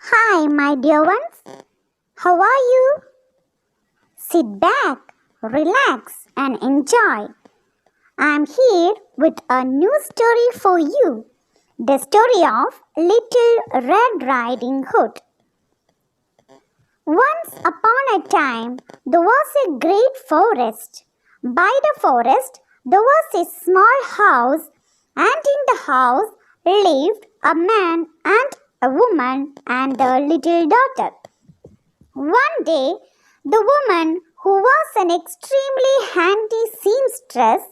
Hi, my dear ones. How are you? Sit back, relax, and enjoy. I'm here with a new story for you. The story of Little Red Riding Hood. Once upon a time, there was a great forest. By the forest, there was a small house, and in the house lived a man and a woman and their little daughter. One day, the woman, who was an extremely handy seamstress,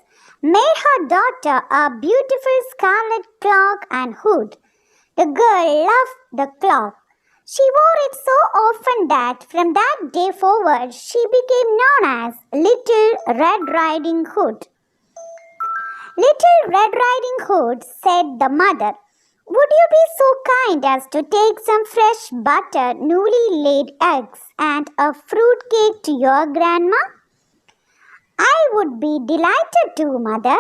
made her daughter a beautiful scarlet cloak and hood. The girl loved the cloak. She wore it so often that from that day forward she became known as Little Red Riding Hood. Little Red Riding Hood, said the mother, would you be so kind as to take some fresh butter, newly laid eggs, and a fruit cake to your grandma? I would be delighted to, mother,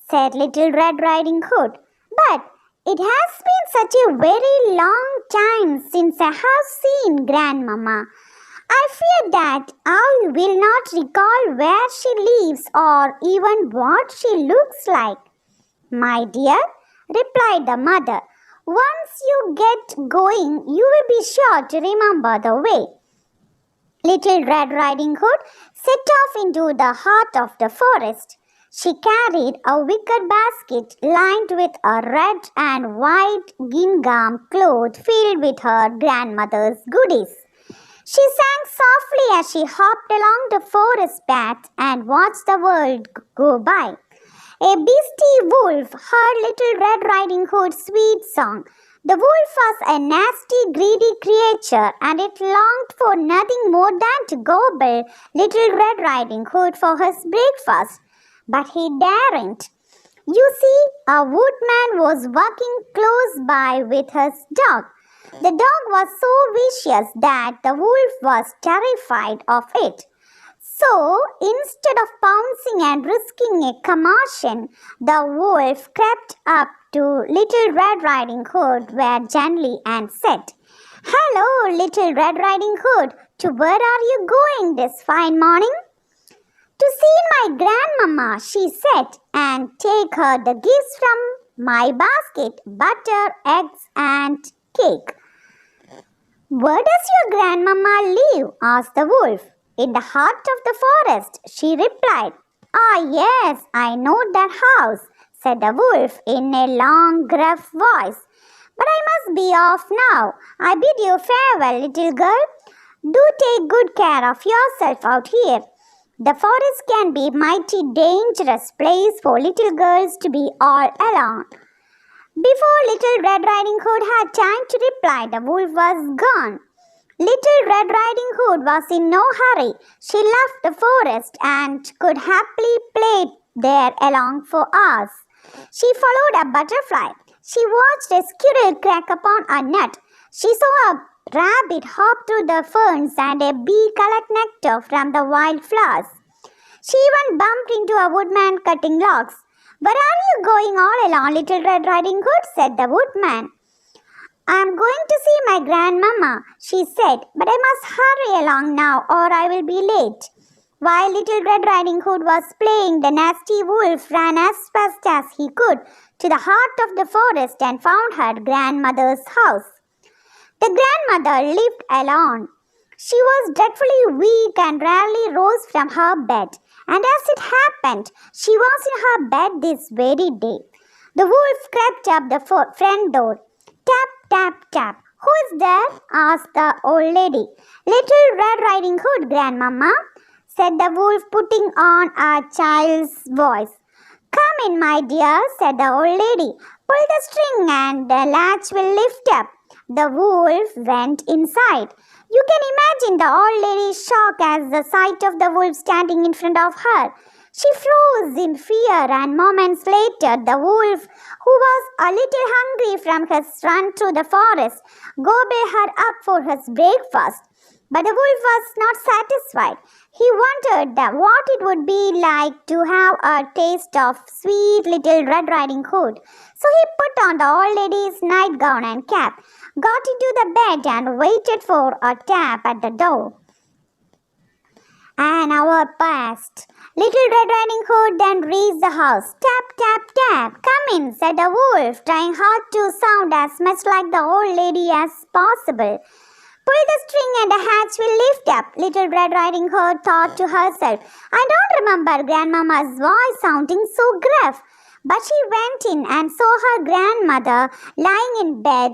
said Little Red Riding Hood. But it has been such a very long time since I have seen Grandmamma. I fear that I will not recall where she lives or even what she looks like. My dear, replied the mother, once you get going, you will be sure to remember the way. Little Red Riding Hood set off into the heart of the forest. She carried a wicker basket lined with a red and white gingham cloth filled with her grandmother's goodies. She sang softly as she hopped along the forest path and watched the world go by. A beastie wolf heard Little Red Riding Hood's sweet song. The wolf was a nasty, greedy creature, and it longed for nothing more than to gobble Little Red Riding Hood for his breakfast. But he daren't. You see, a woodman was walking close by with his dog. The dog was so vicious that the wolf was terrified of it. So, instead of pouncing and risking a commotion, the wolf crept up to Little Red Riding Hood very gently and said, Hello, Little Red Riding Hood, to where are you going this fine morning? To see my grandmamma, she said, and take her the gifts from my basket, butter, eggs, and cake. Where does your grandmamma live? Asked the wolf. In the heart of the forest, she replied. Ah, yes, I know that house, said the wolf in a long, gruff voice. But I must be off now. I bid you farewell, little girl. Do take good care of yourself out here. The forest can be a mighty dangerous place for little girls to be all alone. Before Little Red Riding Hood had time to reply, the wolf was gone. Little Red Riding Hood was in no hurry. She left the forest and could happily play there along for hours. She followed a butterfly. She watched a squirrel crack upon a nut. She saw a rabbit hop through the ferns and a bee collect nectar from the wild flowers. She even bumped into a woodman cutting logs. Where are you going all alone, Little Red Riding Hood? Said the woodman. I am going to see my grandmamma, she said, but I must hurry along now or I will be late. While Little Red Riding Hood was playing, the nasty wolf ran as fast as he could to the heart of the forest and found her grandmother's house. The grandmother lived alone. She was dreadfully weak and rarely rose from her bed. And as it happened, she was in her bed this very day. The wolf crept up the front door. Tap, tap, tap. Who is there? Asked the old lady. Little Red Riding Hood, Grandmamma, said the wolf, putting on a child's voice. Come in, my dear, said the old lady. Pull the string and the latch will lift up. The wolf went inside. You can imagine the old lady's shock as the sight of the wolf standing in front of her. She froze in fear, and moments later the wolf, who was a little hungry from his run through the forest, gobbled her up for his breakfast. But the wolf was not satisfied. He wondered what it would be like to have a taste of sweet Little Red Riding Hood. So he put on the old lady's nightgown and cap, got into the bed and waited for a tap at the door. An hour passed. Little Red Riding Hood then reached the house. Tap, tap, tap. Come in, said the wolf, trying hard to sound as much like the old lady as possible. Pull the string and the hatch will lift up, Little Red Riding Hood thought to herself. I don't remember Grandmama's voice sounding so gruff. But she went in and saw her grandmother lying in bed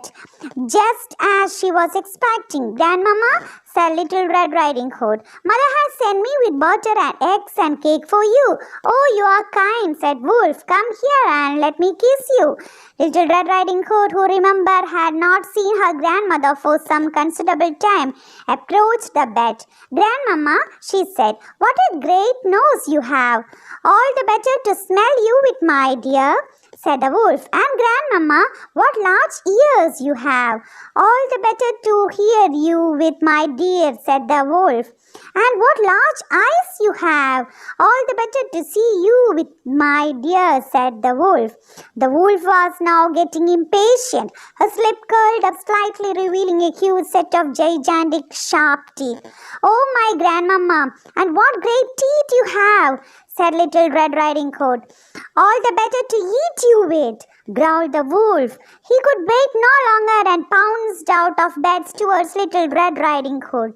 just as she was expecting. Grandmama, said Little Red Riding Hood, Mother has sent me with butter and eggs and cake for you. Oh, you are kind, said Wolf. Come here and let me kiss you. Little Red Riding Hood, who remembered had not seen her grandmother for some considerable time, approached the bed. Grandmama, she said, what a great nose you have. All the better to smell you with, my dear, said the wolf. And Grandmama, what large ears you have. All the better to hear you with, my dear, said the wolf. And what large eyes you have. All the better to see you with, my dear, said the wolf. The wolf was now getting impatient. Her lip curled up slightly, revealing a huge set of gigantic sharp teeth. Oh, my Grandmama, and what great teeth you have, said Little Red Riding Hood. All the better to eat you with, growled the wolf. He could wait no longer and pounced out of bed towards Little Red Riding Hood.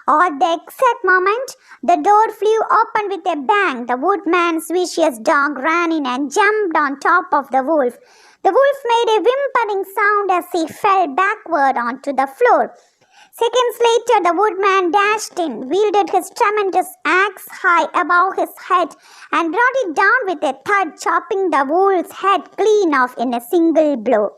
At the exact moment, the door flew open with a bang. The woodman's vicious dog ran in and jumped on top of the wolf. The wolf made a whimpering sound as he fell backward onto the floor. Seconds later, the woodman dashed in, wielded his tremendous axe high above his head, and brought it down with a thud, chopping the wolf's head clean off in a single blow.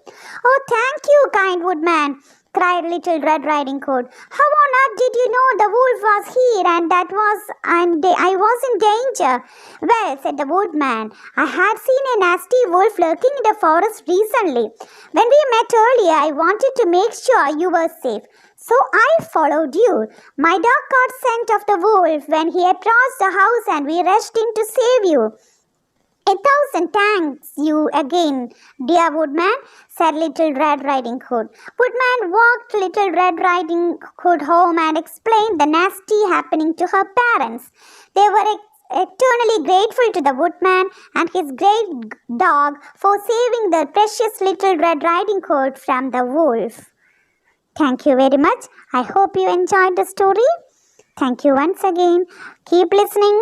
Oh, thank you, kind woodman, cried Little Red Riding Hood. How on earth did you know the wolf was here and that I was in danger? Well, said the woodman, I had seen a nasty wolf lurking in the forest recently. When we met earlier, I wanted to make sure you were safe. So I followed you. My dog caught scent of the wolf when he approached the house and we rushed in to save you. 1,000 thanks you again, dear woodman, said Little Red Riding Hood. Woodman walked Little Red Riding Hood home and explained the nasty happening to her parents. They were eternally grateful to the woodman and his great dog for saving the precious Little Red Riding Hood from the wolf. Thank you very much. I hope you enjoyed the story. Thank you once again. Keep listening